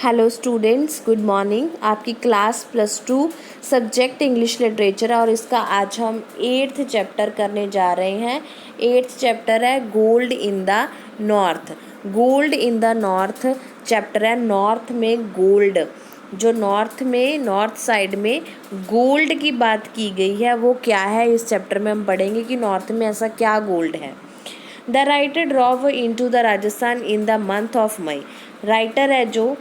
Hello students, good morning. आपकी class +2 subject English literature और इसका आज हम 8th चैप्टर करने जा रहे हैं। 8th चैप्टर है gold in the north. Gold in the north chapter है। नॉर्थ में गोल्ड, जो नॉर्थ साइड में गोल्ड की बात की गई है वो क्या है, इस चैप्टर में हम पढ़ेंगे कि नॉर्थ में ऐसा क्या गोल्ड है। The writer drove into the Rajasthan in the month of May. Writer है जो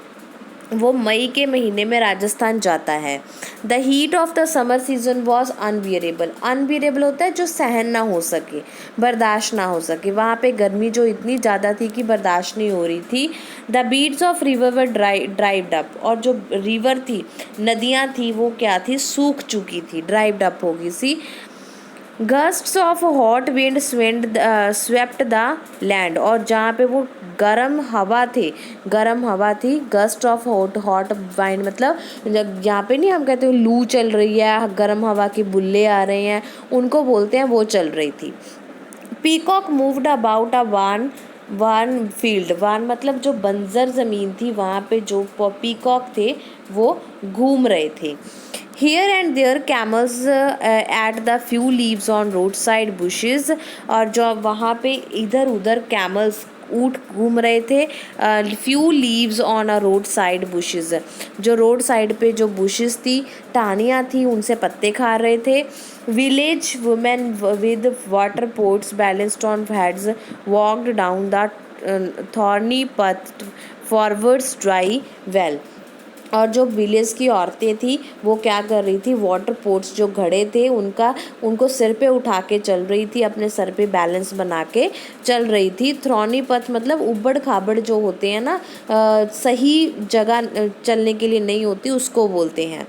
वो मई के महीने में राजस्थान जाता है। The heat of the summer season was unbearable. Unbearable होता है जो सहन ना हो सके, बर्दाश्त ना हो सके। वहाँ पे गर्मी जो इतनी ज़्यादा थी कि बर्दाश्त नहीं हो रही थी। The beads of river were derived up. और जो रिवर थी, नदियाँ थी, वो क्या थी, सूख चुकी थी, ड्राइव्ड अप हो गई सी। Gusts of hot wind swept the land. और जहाँ पे वो गर्म हवा थी। गस्ट ऑफ हॉट वाइंड मतलब यहाँ पे नहीं हम कहते लू चल रही है, गर्म हवा के बुल्ले आ रहे हैं, उनको बोलते हैं, वो चल रही थी। Peacock moved about a one field. One मतलब जो बंजर ज़मीन थी, वहाँ पे जो पीकॉक थे वो घूम रहे थे। Here and there camels at the few leaves on roadside bushes। और जो वहाँ पे इधर उधर कैमल्स, ऊँट घूम रहे थे। Few leaves on a road side bushes. जो रोड साइड पे जो बुशेस थी, टहनियाँ थी, उनसे पत्ते खा रहे थे। Village women with water pots balanced on heads walked down the thorny path forwards dry well. और जो विलेज की औरतें थी वो क्या कर रही थी, वाटर पोट्स जो घड़े थे उनको सिर पे उठा के चल रही थी, अपने सर पे बैलेंस बना के चल रही थी। थ्रॉनी पथ मतलब उबड़ खाबड़ जो होते हैं ना, सही जगह चलने के लिए नहीं होती, उसको बोलते हैं।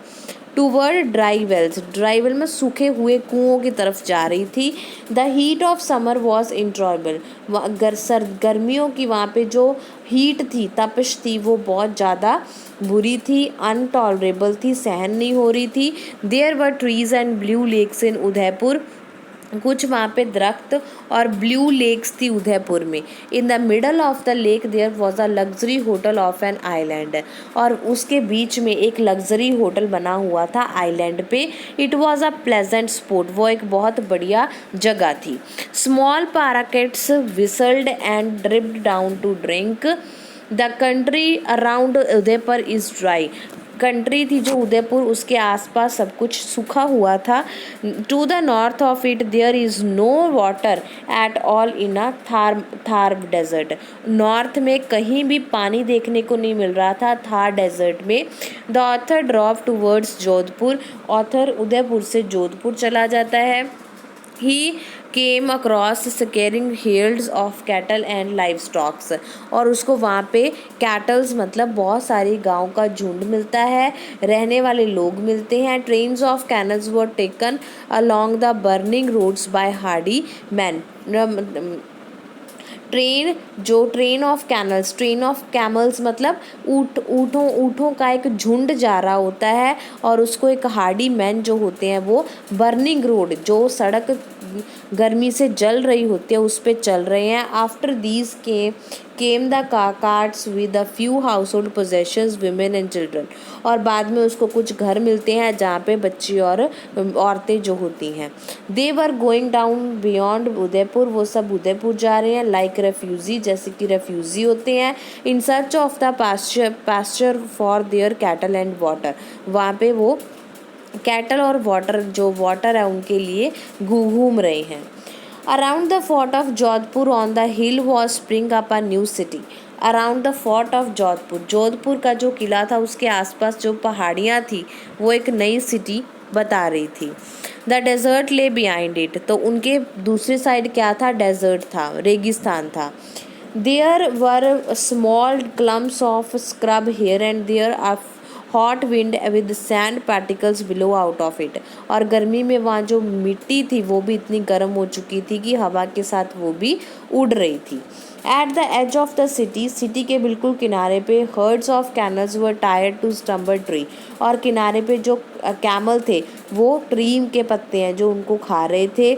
Toward dry wells. Dry well में सूखे हुए कुओं की तरफ जा रही थी। The heat of summer was intolerable. गर्मियों की वहाँ पे जो हीट थी, तपिश थी, वो बहुत ज़्यादा बुरी थी, अनटॉलरेबल थी, सहन नहीं हो रही थी। There were trees and blue lakes in Udaipur. कुछ वहाँ पे दरख्त और ब्लू लेक्स थी उदयपुर में। In the middle of the lake there was a luxury hotel of an island. और उसके बीच में एक लग्जरी होटल बना हुआ था आइलैंड पे। It was a pleasant spot. वो एक बहुत बढ़िया जगह थी। Small parakeets whistled and dripped down to drink. The country around Udaipur is dry. Country थी जो उदयपुर, उसके आसपास सब कुछ सूखा हुआ था। To the north of it there is no water at all in a Thar desert. North में कहीं भी पानी देखने को नहीं मिल रहा था, थार डेजर्ट में। The author drop towards Jodhpur. Author Udaipur से जोधपुर चला जाता है। He came across scaring herds of cattle and livestock। और उसको वहाँ पे कैटल्स मतलब बहुत सारी गांव का झुंड मिलता है, रहने वाले लोग मिलते हैं। Trains of canals were taken along the burning roads by hardy men। Train of camels मतलब ऊँटों का एक झुंड जा रहा होता है, और उसको एक हार्डी मैन जो होते हैं वो बर्निंग रोड, जो सड़क गर्मी से जल रही होती है, उस पे चल रहे हैं। After these came the carts with a few house hold possessions women and children. और बाद में उसको कुछ घर मिलते हैं जहाँ पे बच्ची और औरतें जो होती हैं। They were going down beyond Udaipur. वो सब उदयपुर जा रहे हैं, लाइक रेफ्यूजी, जैसे कि रेफ्यूजी होते हैं। In search of the pasture for their cattle and water. वहाँ पे वो कैटल और वाटर है उनके लिए घूम रहे हैं। Around the fort of Jodhpur on the hill was spring up a new city. Around the fort of Jodhpur का जो किला था, उसके आसपास जो पहाड़ियाँ थी, वो एक नई सिटी बता रही थी। द डेजर्ट ले बिहाइंड इट। तो उनके दूसरी साइड क्या था, डेजर्ट था, रेगिस्तान था। There were small clumps of scrub here and there hot wind with sand particles below out of it. और गर्मी में वहाँ जो मिट्टी थी वो भी इतनी गर्म हो चुकी थी कि हवा के साथ वो भी उड़ रही थी। At the edge of the city के बिल्कुल किनारे पे herds of camels were tired to stumble tree. और किनारे पे जो कैमल थे वो ट्री के पत्ते हैं जो उनको खा रहे थे।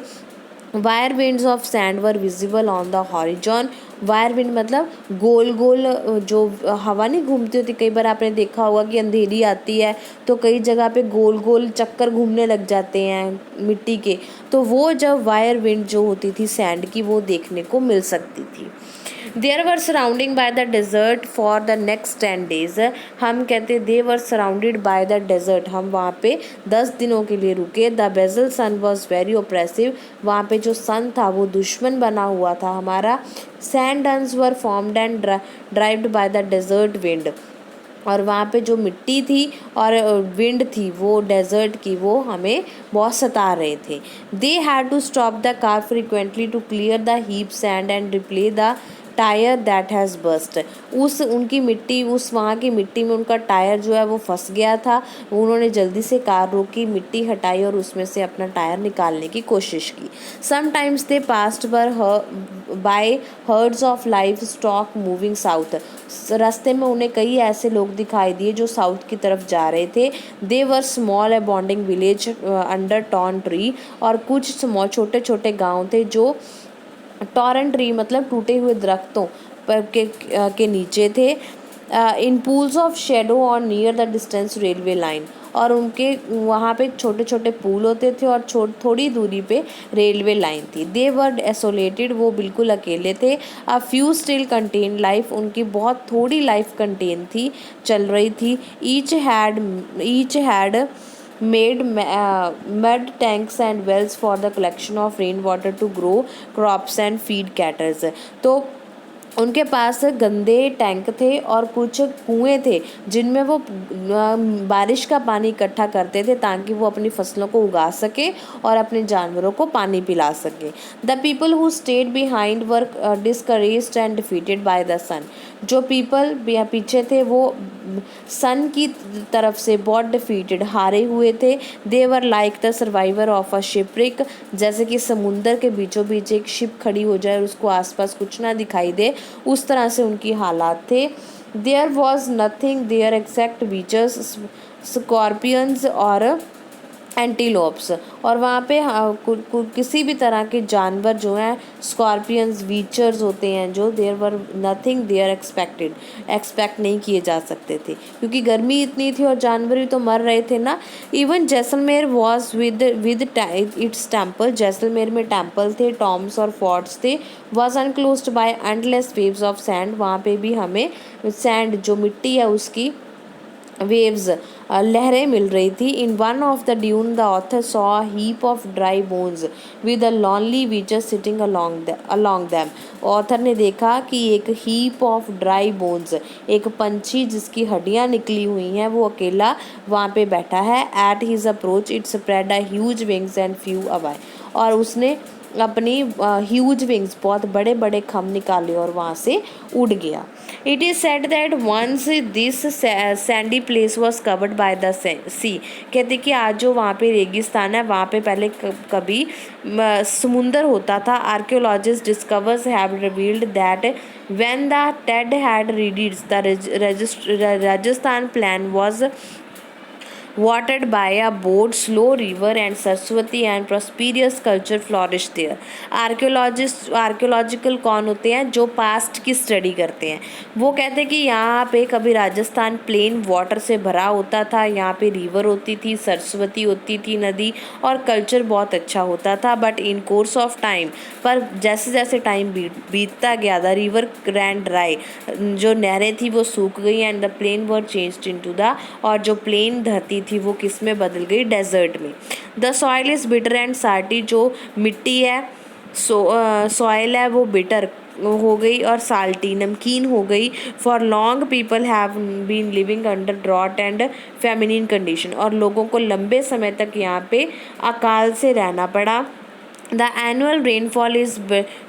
Wire winds of sand were visible on the horizon. Wire wind मतलब गोल गोल जो हवा नहीं घूमती होती, कई बार आपने देखा होगा कि अंधेरी आती है तो कई जगह पे गोल गोल चक्कर घूमने लग जाते हैं मिट्टी के, तो वो जब वायर विंड जो होती थी सैंड की वो देखने को मिल सकती थी। There were surrounding by the desert for the next 10 days। हम कहते they were surrounded by the desert, हम वहाँ पे 10 दिनों के लिए रुके। द बेजल सन वॉज वेरी ओप्रेसिव, वहाँ पे जो सन था वो दुश्मन बना हुआ था हमारा। Sand dunes were formed and drived by the desert wind, और वहाँ पे जो मिट्टी थी और विंड थी वो डेजर्ट की वो हमें बहुत सता रहे थे। They had to stop the car frequently to clear the heap sand and replace the tyre that has burst. उस उनकी मिट्टी, उस वहाँ की मिट्टी में उनका टायर जो है वो फंस गया था। उन्होंने जल्दी से कार रोकी, मिट्टी हटाई और उसमें से अपना टायर निकालने की कोशिश की। Sometimes they passed by hertz of life stock moving south. रास्ते में उन्हें कई ऐसे लोग दिखाई दिए जो साउथ की तरफ जा रहे थे। They were small abounding village under thorn tree, और कुछ छोटे छोटे गांव थे जो टॉरेंट ट्री मतलब टूटे हुए दरख्तों पर के नीचे थे। इन पूल्स ऑफ शेडो और near the distance railway line, और उनके वहाँ पे छोटे छोटे पूल होते थे और थोड़ी दूरी पे रेलवे लाइन थी। दे वर एसोलेटेड, वो बिल्कुल अकेले थे। A few still contain life, उनकी बहुत थोड़ी लाइफ कंटेन थी, चल रही थी। Each had made mud tanks and wells for the collection of rainwater to grow crops and feed cattle। तो उनके पास गंदे टैंक थे और कुछ कुएं थे जिनमें वो बारिश का पानी इकट्ठा करते थे ताकि वो अपनी फसलों को उगा सके और अपने जानवरों को पानी पिला सके। The people who stayed behind were discouraged and defeated by the sun, जो पीपल पीछे थे वो सन की तरफ से बहुत डिफीटेड, हारे हुए थे। They were like the survivor of a shipwreck, जैसे कि समुंदर के बीचों बीच एक शिप खड़ी हो जाए और उसको आसपास कुछ ना दिखाई दे, उस तरह से उनकी हालात थे। There was nothing there except beaches, scorpions और एंटीलोप्स, और वहाँ पे किसी भी तरह के जानवर जो हैं स्कॉर्पियंस वीचर्स होते हैं जो there were nothing there expect नहीं किए जा सकते थे क्योंकि गर्मी इतनी थी और जानवर भी तो मर रहे थे ना। Even Jaisalmer was with its temple, Jaisalmer में टेम्पल थे, टॉम्स और फोर्ट्स थे। Was enclosed by endless waves of sand, वहाँ पे भी हमें सैंड जो मिट्टी है उसकी वेव्स लहरें मिल रही थी। In one of the dune the author saw a heap of dry bones with a lonely vulture sitting along them. Author ने देखा कि एक हीप ऑफ ड्राई बोन्स, एक पंछी जिसकी हड्डियां निकली हुई हैं वो अकेला वहाँ पे बैठा है। At his approach it spread a huge wings and few away, और उसने अपनी ह्यूज विंग्स बहुत बड़े बड़े खम निकाले और वहाँ से उड़ गया। It is said that once this sandy place was covered by the sea, कहते कि आज जो वहाँ पे रेगिस्तान है वहाँ पे पहले कभी समुंदर होता था। Archaeologist discovers have revealed that when the Ted had reads the Rajasthan plan was watered by a boat, slow river and Saraswati and prosperous culture flourished there। Archaeological कौन होते हैं? जो पास्ट की स्टडी करते हैं। वो कहते हैं कि यहाँ पे कभी राजस्थान प्लेन वाटर से भरा होता था, यहाँ पे रिवर होती थी, सरस्वती होती थी नदी, और कल्चर बहुत अच्छा होता था। But in course of time, पर जैसे जैसे टाइम बीतता गया, द रिवर रैन ड्राई, जो नहरें थी वो सूख गई, and the plain were changed into the, और जो प्लेन धरती थी वो किस में बदल गई? डेजर्ट में। The soil is bitter and salty, जो मिट्टी है सॉइल है वो बिटर हो गई और साल्टी नमकीन हो गई। For long people have been living under drought and feminine condition, और लोगों को लंबे समय तक यहाँ पे अकाल से रहना पड़ा। The annual rainfall is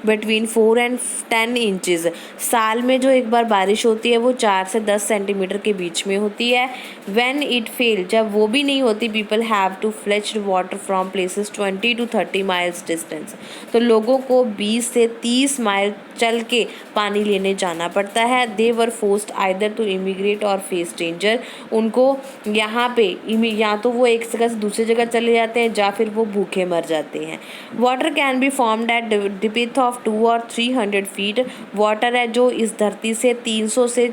between 4 and 10 inches, साल में जो एक बार बारिश होती है वो 4 से 10 सेंटीमीटर के बीच में होती है। व्हेन इट फेल, जब वो भी नहीं होती, people have to fetched water from places 20 to 30 miles distance, तो लोगों को 20 से 30 माइल चल के पानी लेने जाना पड़ता है। They were forced either to immigrate or face danger, उनको यहाँ पे या तो वो एक जगह से दूसरी जगह चले जाते हैं या फिर वो भूखे मर जाते हैं। Water can be formed at depth of 2 or 300 feet, water है जो इस धरती से 200 से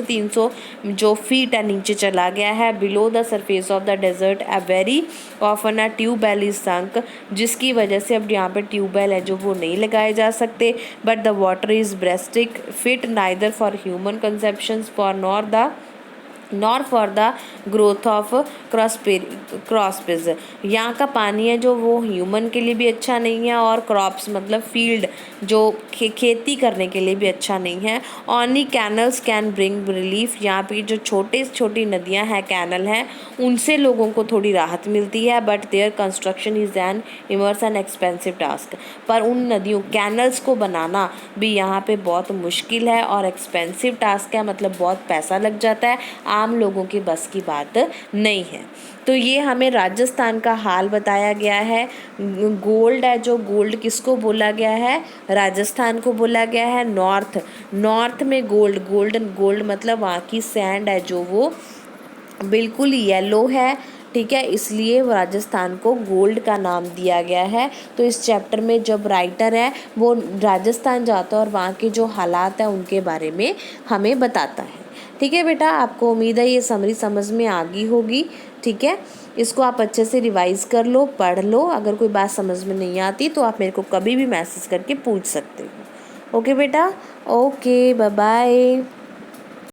300 जो फीट है नीचे चला गया है। Below the surface of the desert a very often a tubewell is sunk, जिसकी वजह से अब यहाँ पे ट्यूबवेल है जो वो नहीं लगाए जा सकते। बट द वाटर इज ब्रेस्टिक fit neither for human consumption for nor for the growth of crops. यहाँ का पानी है जो वो ह्यूमन के लिए भी अच्छा नहीं है और क्रॉप्स मतलब फील्ड जो खेती करने के लिए भी अच्छा नहीं है। Only canals can bring relief, यहाँ पे जो छोटी नदियाँ हैं कैनल हैं उनसे लोगों को थोड़ी राहत मिलती है। But there construction is an immerse and expensive task, पर उन नदियों कैनल्स को बनाना भी यहाँ पे बहुत मुश्किल है और एक्सपेंसिव टास्क है, मतलब बहुत पैसा लग जाता है, आम लोगों की बस की बात नहीं है। तो ये हमें राजस्थान का हाल बताया गया है। गोल्ड है जो गोल्ड किसको बोला गया है, राजस्थान को बोला गया है। नॉर्थ में गोल्ड मतलब वहाँ की सैंड है जो वो बिल्कुल येलो है, ठीक है, इसलिए वो राजस्थान को गोल्ड का नाम दिया गया है। तो इस चैप्टर में जब राइटर है वो राजस्थान जाता है और वहाँ के जो हालात हैं उनके बारे में हमें बताता है। ठीक है बेटा, आपको उम्मीद है ये समरी समझ में आ गई होगी। ठीक है, इसको आप अच्छे से रिवाइज़ कर लो, पढ़ लो। अगर कोई बात समझ में नहीं आती तो आप मेरे को कभी भी मैसेज करके पूछ सकते हो। ओके बेटा, ओके, बाय बाय।